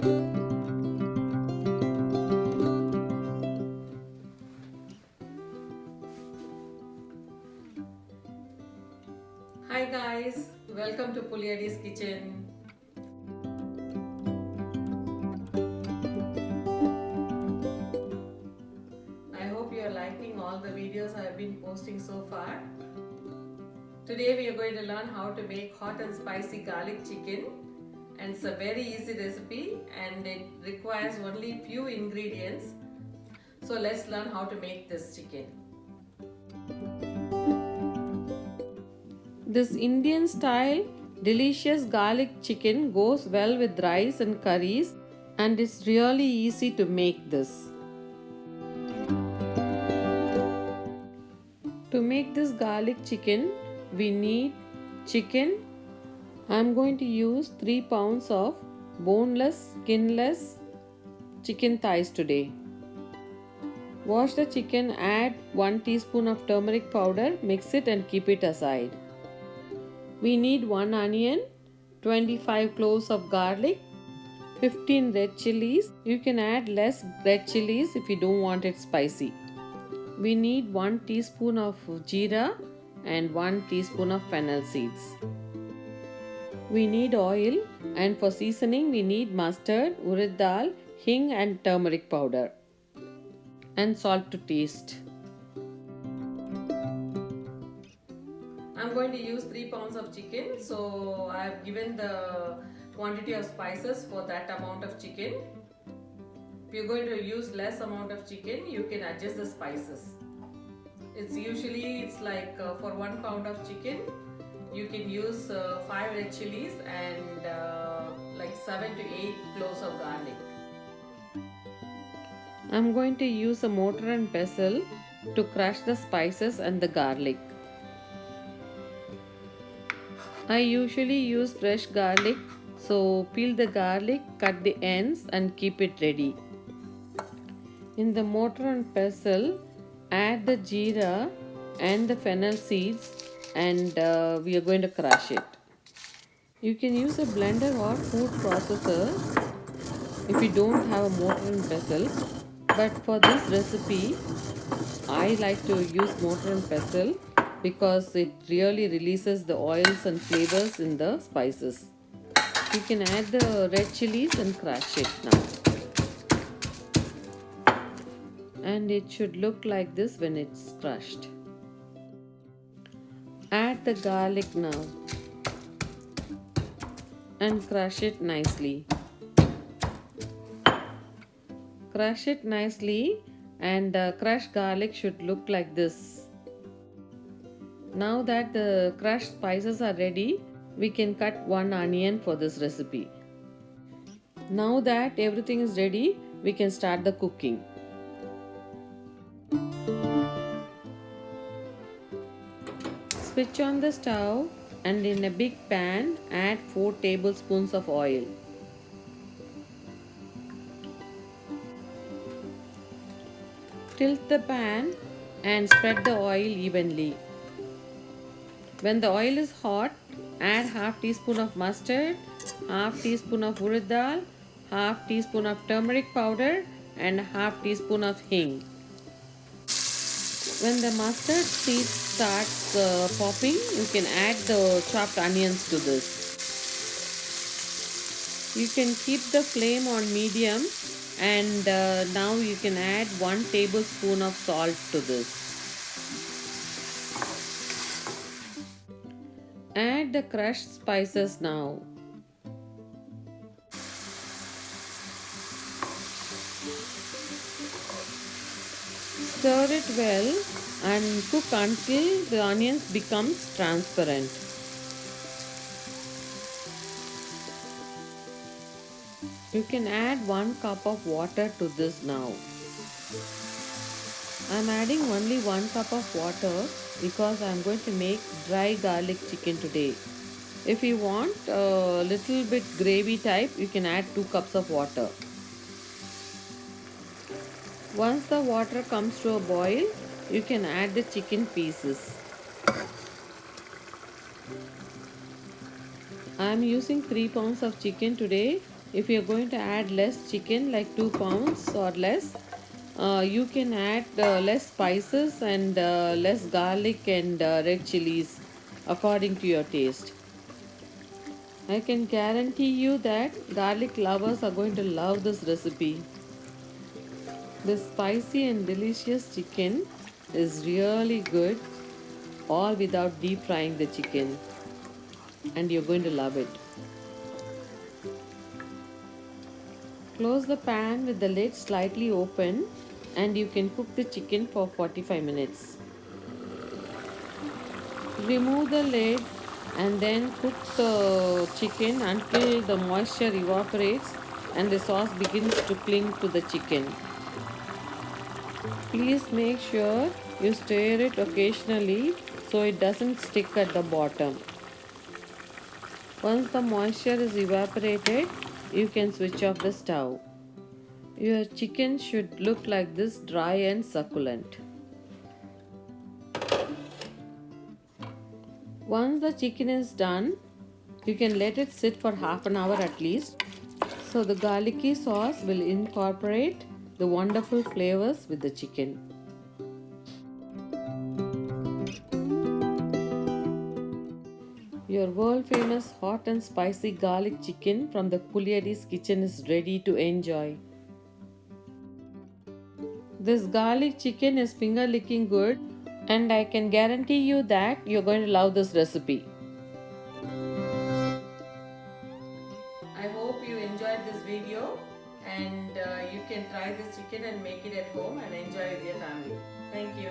Hi guys, welcome to Puliadi's kitchen. I hope you are liking all the videos I have been posting so far. Today we are going to learn how to make hot and spicy garlic chicken, and it's a very easy recipe and it requires only few ingredients. So let's learn how to make this chicken. This Indian style delicious garlic chicken goes well with rice and curries, and it's really easy to make this. To make this garlic chicken, we need chicken. I'm going to use 3 pounds of boneless, skinless chicken thighs today. Wash the chicken, add 1 teaspoon of turmeric powder, mix it and keep it aside. We need 1 onion, 25 cloves of garlic, 15 red chilies. You can add less red chilies if you don't want it spicy. We need 1 teaspoon of jeera and 1 teaspoon of fennel seeds. We need oil, and for seasoning we need mustard, urad dal, hing and turmeric powder, and salt to taste. I'm going to use 3 pounds of chicken, so I have given the quantity of spices for that amount of chicken. If you're going to use less amount of chicken, you can adjust the spices. It's like for 1 pound of chicken, you can use 5 red chilies and like 7 to 8 cloves of garlic. I'm going to use a mortar and pestle to crush the spices and the garlic. I usually use fresh garlic, so peel the garlic, cut the ends and keep it ready. In the mortar and pestle, add the jeera and the fennel seeds, and we are going to crush it. You can use a blender or food processor if you don't have a mortar and pestle, but for this recipe I like to use mortar and pestle because it really releases the oils and flavors in the spices. You can add the red chilies and crush it now. And it should look like this when it's crushed. Add the garlic now and crush it nicely. Crush it nicely, and the crushed garlic should look like this. Now that the crushed spices are ready, we can cut 1 onion for this recipe. Now that everything is ready, we can start the cooking. Switch on the stove, and in a big pan add 4 tablespoons of oil. Tilt the pan and spread the oil evenly. When the oil is hot, add half teaspoon of mustard, half teaspoon of urad dal, half teaspoon of turmeric powder and half teaspoon of hing. When the mustard seed starts popping, you can add the chopped onions to this. You can keep the flame on medium, and now you can add 1 tablespoon of salt to this. Add the crushed spices now. Stir it well and cook until the onions becomes transparent. You can add 1 cup of water to this now. I am adding only 1 cup of water because I am going to make dry garlic chicken today. If you want a little bit gravy type, you can add 2 cups of water. Once the water comes to a boil, you can add the chicken pieces. I am using 3 pounds of chicken today, If you're going to add less chicken, like 2 pounds or less, you can add less spices and less garlic and red chilies according to your taste. I can guarantee you that garlic lovers are going to love this recipe. This spicy and delicious chicken is really good, all without deep frying the chicken, and you're going to love it. Close the pan with the lid slightly open and you can cook the chicken for 45 minutes. Remove the lid and then cook the chicken until the moisture evaporates and the sauce begins to cling to the chicken. Please make sure you stir it occasionally so it doesn't stick at the bottom. Once the moisture is evaporated, you can switch off the stove. Your chicken should look like this, dry and succulent. Once the chicken is done, you can let it sit for half an hour at least, so the garlicky sauce will incorporate the wonderful flavors with the chicken. Your world famous hot and spicy garlic chicken from the Pugliadi's kitchen is ready to enjoy. This garlic chicken is finger licking good, and I can guarantee you that you're going to love this recipe. I hope you enjoyed this video, and you can try this chicken and make it at home and enjoy with your family. Thank you.